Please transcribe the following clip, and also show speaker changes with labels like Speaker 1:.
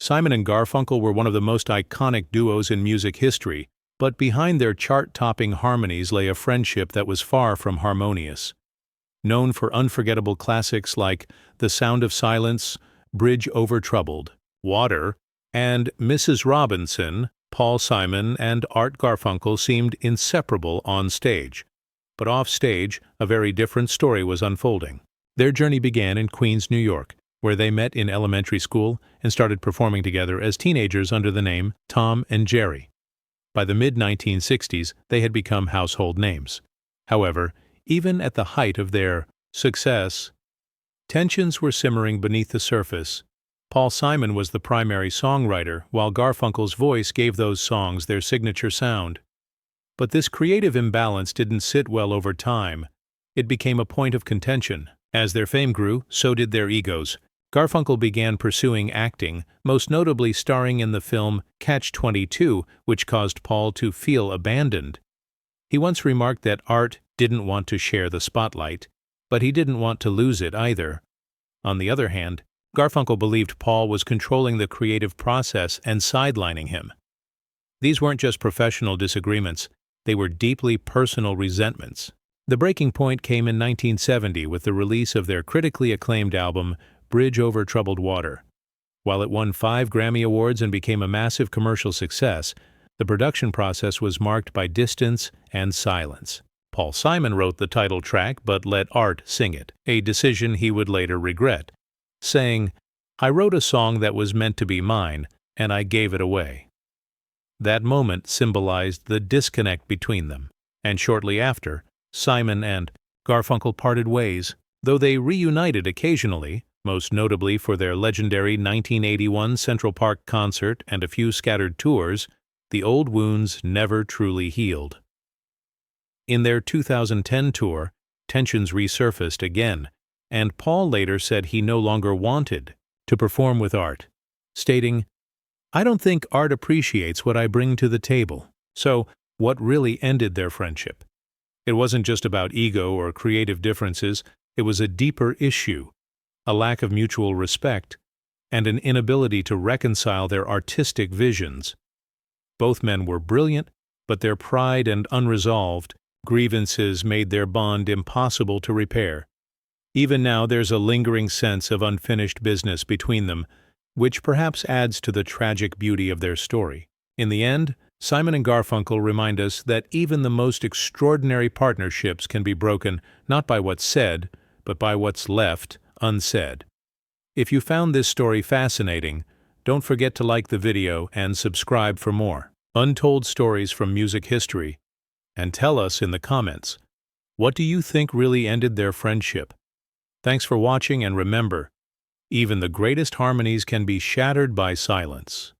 Speaker 1: Simon and Garfunkel were one of the most iconic duos in music history, but behind their chart-topping harmonies lay a friendship that was far from harmonious. Known for unforgettable classics like The Sound of Silence, Bridge Over Troubled Water, and Mrs. Robinson, Paul Simon and Art Garfunkel seemed inseparable on stage. But off stage, a very different story was unfolding. Their journey began in Queens, New York, where they met in elementary school and started performing together as teenagers under the name Tom and Jerry. By the mid-1960s, they had become household names. However, even at the height of their success, tensions were simmering beneath the surface. Paul Simon was the primary songwriter, while Garfunkel's voice gave those songs their signature sound. But this creative imbalance didn't sit well over time. It became a point of contention. As their fame grew, so did their egos. Garfunkel began pursuing acting, most notably starring in the film Catch-22, which caused Paul to feel abandoned. He once remarked that Art didn't want to share the spotlight, but he didn't want to lose it either. On the other hand, Garfunkel believed Paul was controlling the creative process and sidelining him. These weren't just professional disagreements, they were deeply personal resentments. The breaking point came in 1970 with the release of their critically acclaimed album, Bridge Over Troubled Water. While it won 5 Grammy Awards and became a massive commercial success, the production process was marked by distance and silence. Paul Simon wrote the title track but let Art sing it, a decision he would later regret, saying, "I wrote a song that was meant to be mine, and I gave it away." That moment symbolized the disconnect between them, and shortly after, Simon and Garfunkel parted ways, though they reunited occasionally, most notably for their legendary 1981 Central Park concert and a few scattered tours. The old wounds never truly healed. In their 2010 tour, tensions resurfaced again, and Paul later said he no longer wanted to perform with Art, stating, "I don't think Art appreciates what I bring to the table." So, what really ended their friendship? It wasn't just about ego or creative differences, it was a deeper issue, a lack of mutual respect, and an inability to reconcile their artistic visions. Both men were brilliant, but their pride and unresolved grievances made their bond impossible to repair. Even now there's a lingering sense of unfinished business between them, which perhaps adds to the tragic beauty of their story. In the end, Simon and Garfunkel remind us that even the most extraordinary partnerships can be broken not by what's said, but by what's left unsaid. If you found this story fascinating, don't forget to like the video and subscribe for more untold stories from music history, and tell us in the comments, what do you think really ended their friendship? Thanks for watching, and remember, even the greatest harmonies can be shattered by silence.